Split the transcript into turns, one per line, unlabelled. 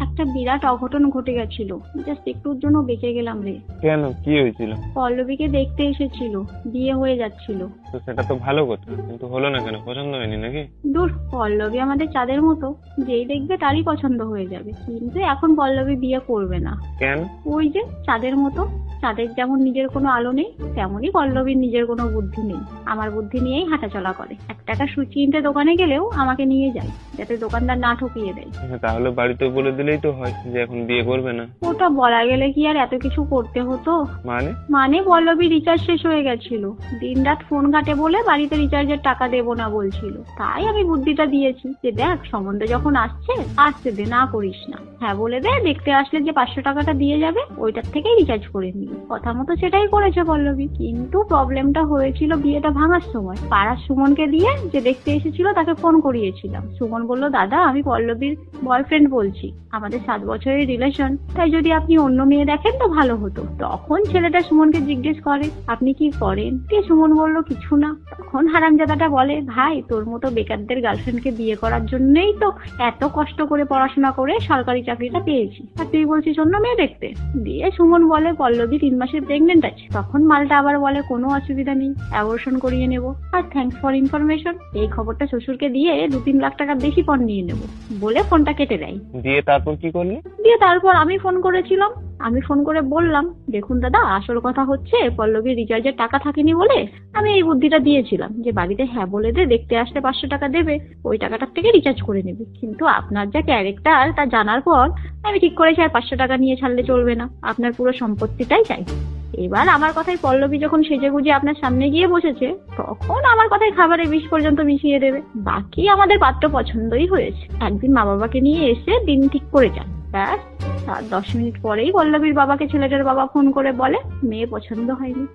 একটা বিরাট অঘটন ঘটে গেছিল, জাস্ট একটুর জন্য বেঁচে গেলাম রে।
কেন, কি হয়েছিল?
পল্লবীকে দেখতে এসেছিল, বিয়ে হয়ে যাচ্ছিল।
তো সেটা তো ভালো কথা, কিন্তু হলো না কেন? পছন্দ হয়নি নাকি?
দূর, পল্লবী আমাদের চাঁদের মতো, যেই দেখবে তারই পছন্দ হয়ে যাবে। কিন্তু এখন পল্লবী বিয়ে করবে না।
কেন?
ওই যে চাঁদের মতো, চাঁদের যেমন নিজের কোনো আলো নেই, তেমনই পল্লবীর নিজের কোনো বুদ্ধি নেই। আমার বুদ্ধি নিয়েই হাঁটাচলা করে। এক টাকা সুচি কিনতে দোকানে গেলেও আমাকে নিয়ে যায়, যাতে দোকানদার না ঠকিয়ে দেয়।
তাহলে বাড়িতে বলে দিলেই তো হয় যে এখন বিয়ে করবে না।
ওটা বলা গেলে কি আর এত কিছু করতে হতো?
মানে
পল্লবী রিচার্জ শেষ হয়ে গেছিল, দিনরাত ফোন ঘাটে বলে বাড়িতে রিচার্জের টাকা দেবো না বলছিল। তাই আমি বুদ্ধিটা দিয়েছি যে দেখ, সম্বন্ধে যখন আসতে দে, না করিস না। হ্যাঁ বলে দে, দেখতে আসলে যে 500 টাকাটা দিয়ে যাবে ওইটার থেকেই রিচার্জ করে নিবি। কথা মতো সেটাই করেছে পল্লবী। কিন্তু প্রবলেমটা হয়েছিল বিয়েটা ভাঙার সময়। পাড়ার সুমনকে দিয়ে, যে দেখতে এসেছিল, তাকে ফোন করিয়েছিলাম। সুমন বলল, দাদা আমি পল্লবীর বয়ফ্রেন্ড বলছি, আমাদের 7 বছরের রিলেশন, তাই যদি আপনি অন্য মেয়ে দেখেন তো ভালো হতো। তখন ছেলেটা সুমনকে জিজ্ঞেস করে, আপনি কি করেন? সুমন বলল, কিছু না। তখন হারামজাদাটা বলে, ভাই তোর মতো বেকারদের গার্লফ্রেন্ডকে বিয়ে করার জন্যই তো এত কষ্ট করে পড়াশোনা করে সরকারি চাকরিটা পেয়েছি, আর তুই বলছিস অন্য মেয়ে দেখতে। দিয়ে সুমন বলে, পল্লবী 3 মাসের প্রেগনেন্ট আছে। তখন মালটা আবার বলে, কোনো অসুবিধা নেই, অ্যাবর্শন করিয়ে নেব, আর থ্যাঙ্কস ফর ইনফরমেশন, এই খবরটা শ্বশুরকে দিয়ে 2-3 লাখ টাকা বেশি পণ নিয়ে নেব বলে ফোনটা কেটে দেয়।
দিয়ে তারপর কি করলি?
দিয়ে তারপর আমি ফোন করেছিলাম। আমি ফোন করে বললাম, দেখুন দাদা, আসল কথা হচ্ছে পল্লবীর রিচার্জের টাকা থাকেনি বলে আমি এই বুদ্ধিটা দিয়েছিলাম যে বাড়িতে হ্যাঁ বলে দে, দেখতে আসলে 500 টাকা দেবে, ওই টাকাটার থেকে রিচার্জ করে নেবে। কিন্তু আপনার যা ক্যারেক্টার তা জানার পর আমি ঠিক করেছি আর 500 টাকা নিয়ে ছাড়লে চলবে না, আপনার পুরো সম্পত্তিটাই চাই। এবার আমার কথায় পল্লবী যখন সেজে গুজে আপনার সামনে গিয়ে বসেছে, তখন আমার কথায় খাবারে বিষ পর্যন্ত মিশিয়ে দেবে। বাকি আমাদের পাত্র পছন্দই হয়েছে। একদিন মা বাবাকে নিয়ে এসে দিন ঠিক করে যান। ব্যাস, তার 10 মিনিট পরেই পল্লবীর বাবাকে ছেলেটার বাবা ফোন করে বলে, মেয়ে পছন্দ হয়নি।